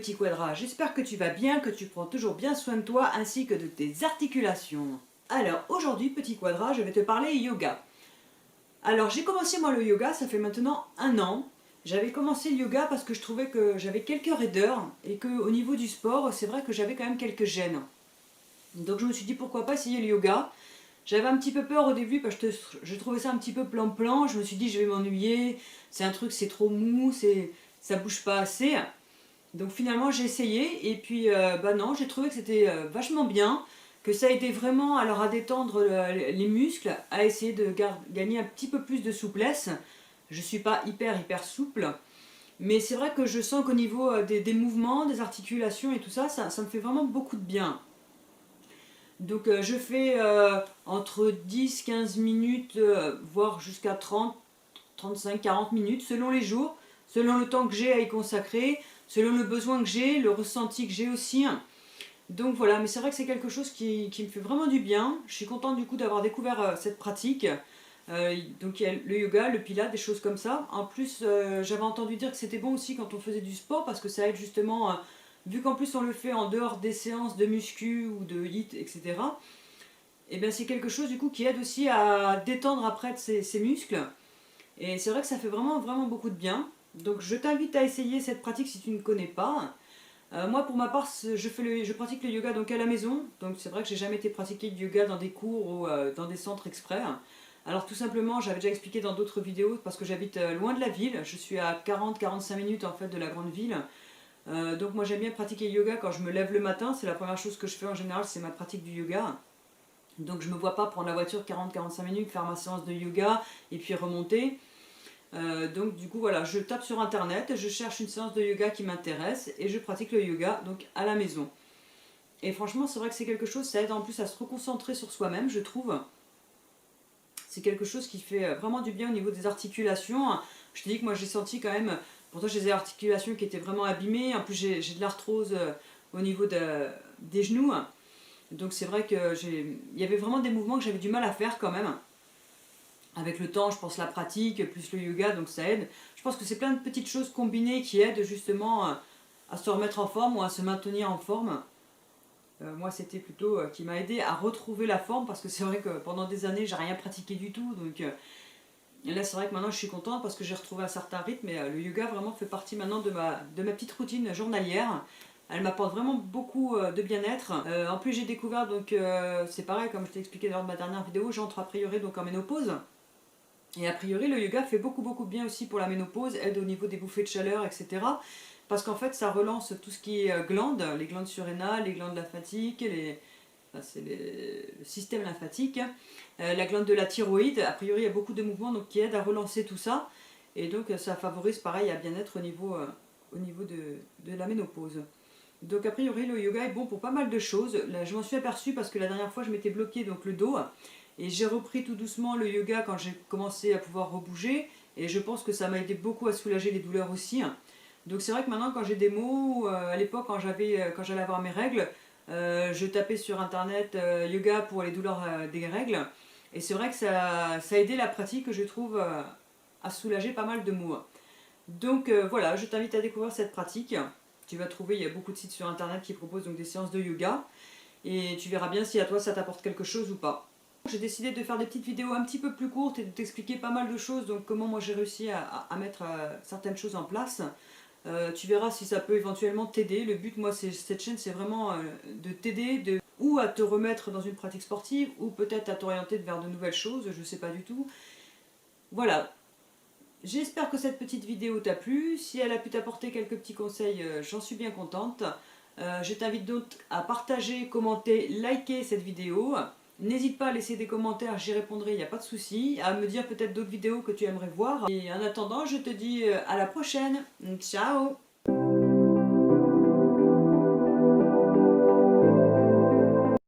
petit quadra, j'espère que tu vas bien, que tu prends toujours bien soin de toi ainsi que de tes articulations. Alors aujourd'hui petit quadra, je vais te parler yoga. Alors j'ai commencé moi le yoga, ça fait maintenant 1 an. J'avais commencé le yoga parce que je trouvais que j'avais quelques raideurs et qu'au niveau du sport, c'est vrai que j'avais quand même quelques gênes. Donc je me suis dit pourquoi pas essayer le yoga. J'avais un petit peu peur au début parce que je trouvais ça un petit peu plan-plan. Je me suis dit je vais m'ennuyer, c'est un truc, c'est trop mou, ça bouge pas assez. Donc finalement j'ai essayé et puis bah non, j'ai trouvé que c'était vachement bien, que ça aidait vraiment alors à détendre les muscles, à essayer de gagner un petit peu plus de souplesse. Je suis pas hyper souple, mais c'est vrai que je sens qu'au niveau des mouvements, des articulations et tout ça, ça me fait vraiment beaucoup de bien. Donc je fais entre 10-15 minutes, voire jusqu'à 30, 35, 40 minutes, selon les jours, selon le temps que j'ai à y consacrer, selon le besoin que j'ai, le ressenti que j'ai aussi. Donc voilà, mais c'est vrai que c'est quelque chose qui me fait vraiment du bien. Je suis contente du coup d'avoir découvert cette pratique. Donc il y a le yoga, le pilates, des choses comme ça. En plus, j'avais entendu dire que c'était bon aussi quand on faisait du sport parce que ça aide justement, vu qu'en plus on le fait en dehors des séances de muscu ou de HIIT, etc. Et bien c'est quelque chose du coup qui aide aussi à détendre après ses muscles. Et c'est vrai que ça fait vraiment beaucoup de bien. Donc je t'invite à essayer cette pratique si tu ne connais pas. Moi pour ma part je pratique le yoga donc à la maison. Donc c'est vrai que j'ai jamais été pratiquer du yoga dans des cours ou dans des centres exprès. Alors tout simplement j'avais déjà expliqué dans d'autres vidéos parce que j'habite loin de la ville. Je suis à 40-45 minutes en fait de la grande ville. Donc moi j'aime bien pratiquer le yoga quand je me lève le matin. C'est la première chose que je fais en général, c'est ma pratique du yoga. Donc je ne me vois pas prendre la voiture 40-45 minutes, faire ma séance de yoga et puis remonter. Donc du coup voilà, je tape sur internet, je cherche une séance de yoga qui m'intéresse et je pratique le yoga donc à la maison. Et franchement c'est vrai que c'est quelque chose, ça aide en plus à se reconcentrer sur soi-même je trouve. C'est quelque chose qui fait vraiment du bien au niveau des articulations. Je te dis que moi j'ai senti quand même, pourtant j'ai des articulations qui étaient vraiment abîmées, en plus j'ai de l'arthrose au niveau des genoux. Donc c'est vrai que il y avait vraiment des mouvements que j'avais du mal à faire quand même. Avec le temps, je pense la pratique, plus le yoga, donc ça aide. Je pense que c'est plein de petites choses combinées qui aident justement à se remettre en forme ou à se maintenir en forme. Moi, c'était plutôt qui m'a aidé à retrouver la forme parce que c'est vrai que pendant des années, j'ai rien pratiqué du tout. Donc et là, c'est vrai que maintenant, je suis contente parce que j'ai retrouvé un certain rythme et le yoga vraiment fait partie maintenant de ma petite routine journalière. Elle m'apporte vraiment beaucoup de bien-être. En plus, j'ai découvert, donc c'est pareil, comme je t'ai expliqué lors de ma dernière vidéo, j'entre a priori donc en ménopause. Et a priori, le yoga fait beaucoup de bien aussi pour la ménopause, aide au niveau des bouffées de chaleur, etc. Parce qu'en fait, ça relance tout ce qui est glandes, les glandes surrénales, les glandes lymphatiques, c'est le système lymphatique. La glande de la thyroïde, a priori, il y a beaucoup de mouvements donc, qui aident à relancer tout ça. Et donc, ça favorise, pareil, à bien-être au niveau de la ménopause. Donc, a priori, le yoga est bon pour pas mal de choses. Là, je m'en suis aperçue parce que la dernière fois, je m'étais bloqué donc, le dos. Et j'ai repris tout doucement le yoga quand j'ai commencé à pouvoir rebouger. Et je pense que ça m'a aidé beaucoup à soulager les douleurs aussi. Donc c'est vrai que maintenant quand j'ai des maux, à l'époque quand j'allais avoir mes règles, je tapais sur internet yoga pour les douleurs des règles. Et c'est vrai que ça a aidé la pratique, je trouve, à soulager pas mal de maux. Donc voilà, je t'invite à découvrir cette pratique. Tu vas trouver, il y a beaucoup de sites sur internet qui proposent donc des séances de yoga. Et tu verras bien si à toi ça t'apporte quelque chose ou pas. J'ai décidé de faire des petites vidéos un petit peu plus courtes et de t'expliquer pas mal de choses, donc comment moi j'ai réussi à mettre certaines choses en place. Tu verras si ça peut éventuellement t'aider. Le but, moi, cette chaîne, c'est vraiment de t'aider, ou à te remettre dans une pratique sportive, ou peut-être à t'orienter vers de nouvelles choses, je sais pas du tout. Voilà. J'espère que cette petite vidéo t'a plu. Si elle a pu t'apporter quelques petits conseils, j'en suis bien contente. Je t'invite donc à partager, commenter, liker cette vidéo. N'hésite pas à laisser des commentaires, j'y répondrai, il n'y a pas de souci. À me dire peut-être d'autres vidéos que tu aimerais voir. Et en attendant, je te dis à la prochaine. Ciao!